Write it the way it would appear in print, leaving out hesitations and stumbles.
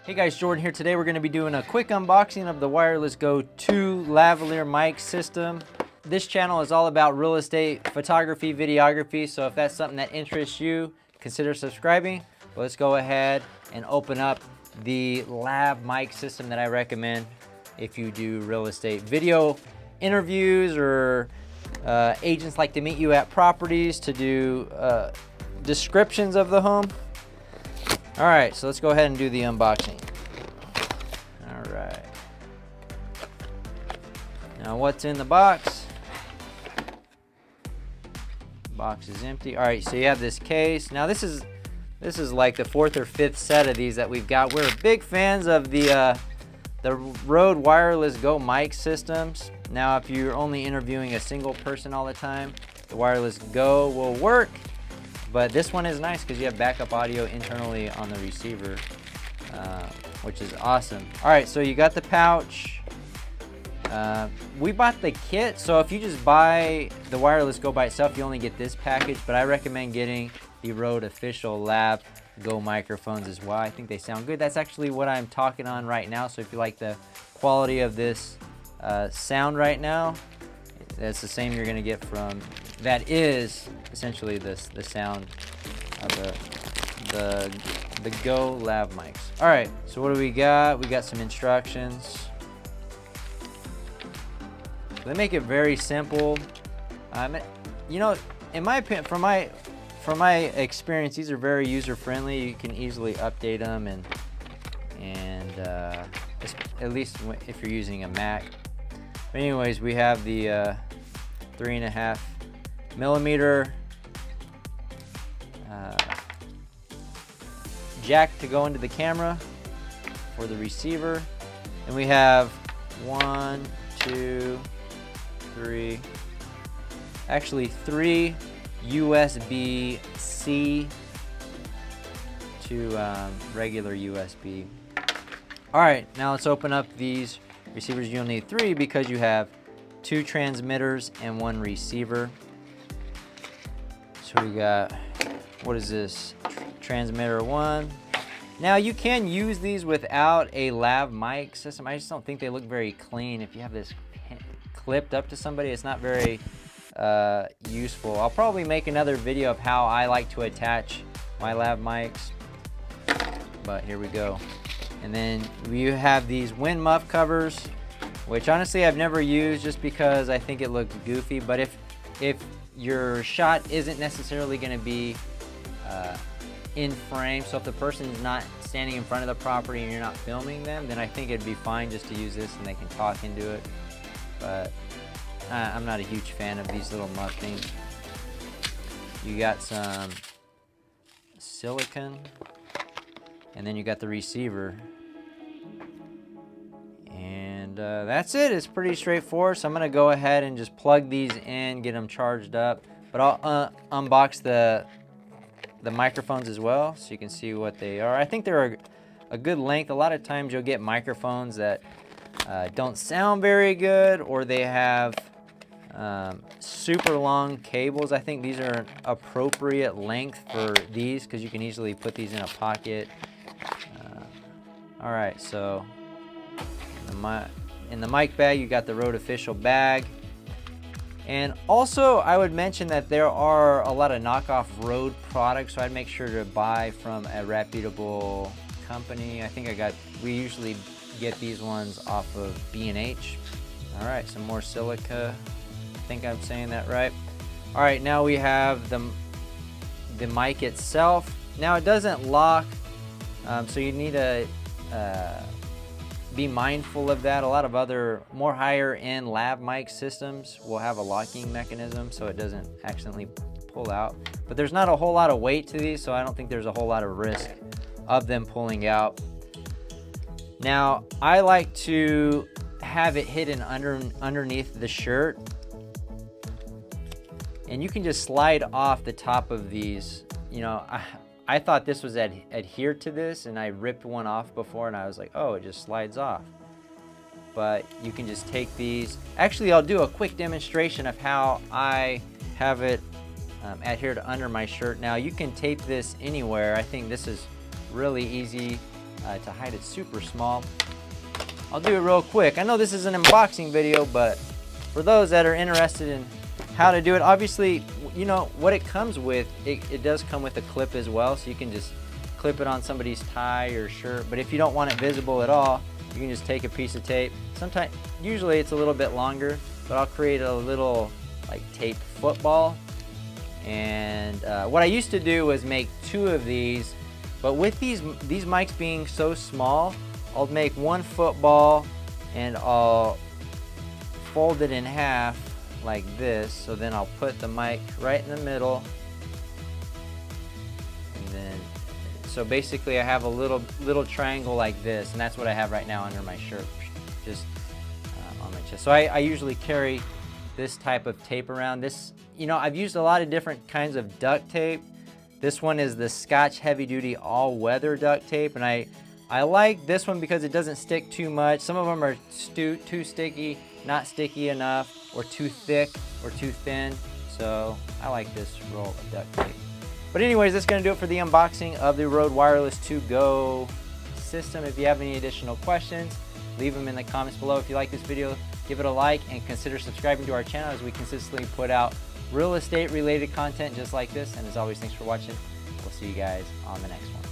Hey guys, Jordan here. Today we're going to be doing a quick unboxing of the Wireless Go 2 lavalier mic system. This channel is all about real estate, photography, videography, so if that's something that interests you, consider subscribing. But let's go ahead and open up the lav mic system that I recommend if you do real estate video interviews, or agents like to meet you at properties to do descriptions of the home. All right, so let's go ahead and do the unboxing. All right. Now what's in the box? Box is empty. All right, so you have this case. Now this is like the 4th or 5th set of these that we've got. We're big fans of the Rode Wireless Go mic systems. Now if you're only interviewing a single person all the time, the Wireless Go will work. But this one is nice because you have backup audio internally on the receiver, which is awesome. All right, so you got the pouch. We bought the kit, so if you just buy the Wireless Go by itself, you only get this package, but I recommend getting the Rode official Lav Go microphones as well. I think they sound good. That's actually what I'm talking on right now, so if you like the quality of this sound right now, that's the same you're gonna get from, that is essentially the sound of the Go Lav mics. All right, so what do we got? We got some instructions. They make it very simple. You know, in my opinion, from my experience, these are very user-friendly. You can easily update them, and at least if you're using a Mac. But anyways, we have the 3.5 millimeter jack to go into the camera for the receiver, and we have 1, 2, 3, actually 3 USB-C to regular USB. All right, now let's open up these receivers. You'll need 3 because you have 2 transmitters and 1 receiver. So we got, what is this? Transmitter 1. Now you can use these without a lav mic system. I just don't think they look very clean. If you have this clipped up to somebody, it's not very useful. I'll probably make another video of how I like to attach my lav mics, but here we go. And then you have these wind muff covers, which honestly I've never used just because I think it looks goofy. But if your shot isn't necessarily going to be in frame, so if the person is not standing in front of the property and you're not filming them, then I think it'd be fine just to use this and they can talk into it. But I'm not a huge fan of these little muff things. You got some silicone, and then you got the receiver. And that's it. It's pretty straightforward. So I'm gonna go ahead and just plug these in, get them charged up. But I'll unbox the microphones as well, so you can see what they are. I think they're a good length. A lot of times you'll get microphones that don't sound very good, or they have super long cables. I think these are an appropriate length for these because you can easily put these in a pocket. All right, so in the mic bag, you got the Rode official bag. And also, I would mention that there are a lot of knockoff Rode products, so I'd make sure to buy from a reputable company. I think we usually get these ones off of B&H. All right, some more silica. I think I'm saying that right. All right, now we have the mic itself. Now it doesn't lock, so you need to be mindful of that. A lot of other more higher end lav mic systems will have a locking mechanism so it doesn't accidentally pull out. But there's not a whole lot of weight to these, so I don't think there's a whole lot of risk of them pulling out. Now, I like to have it hidden underneath the shirt. And you can just slide off the top of these. You know, I thought this was adhered to this, and I ripped one off before and I was like, oh, it just slides off. But you can just take these. Actually, I'll do a quick demonstration of how I have it adhered under my shirt. Now you can tape this anywhere. I think this is really easy. to hide it super small. I'll do it real quick. I know this is an unboxing video, but for those that are interested in how to do it, obviously, you know, what it comes with, it does come with a clip as well, so you can just clip it on somebody's tie or shirt. But if you don't want it visible at all, you can just take a piece of tape. Sometimes, usually it's a little bit longer, but I'll create a little like tape football. And what I used to do was make 2 of these, but with these mics being so small, I'll make 1 football and I'll fold it in half like this. So then I'll put the mic right in the middle, and then so basically I have a little triangle like this, and that's what I have right now under my shirt, just on my chest. So I usually carry this type of tape around. This, you know, I've used a lot of different kinds of duct tape. This one is the Scotch Heavy Duty all-weather duct tape, and I like this one because it doesn't stick too much. Some of them are too sticky, not sticky enough, or too thick or too thin. So I like this roll of duct tape. But anyways, that's gonna do it for the unboxing of the Rode Wireless 2 Go system. If you have any additional questions, leave them in the comments below. If you like this video, give it a like and consider subscribing to our channel, as we consistently put out real estate related content just like this. And as always, thanks for watching. We'll see you guys on the next one.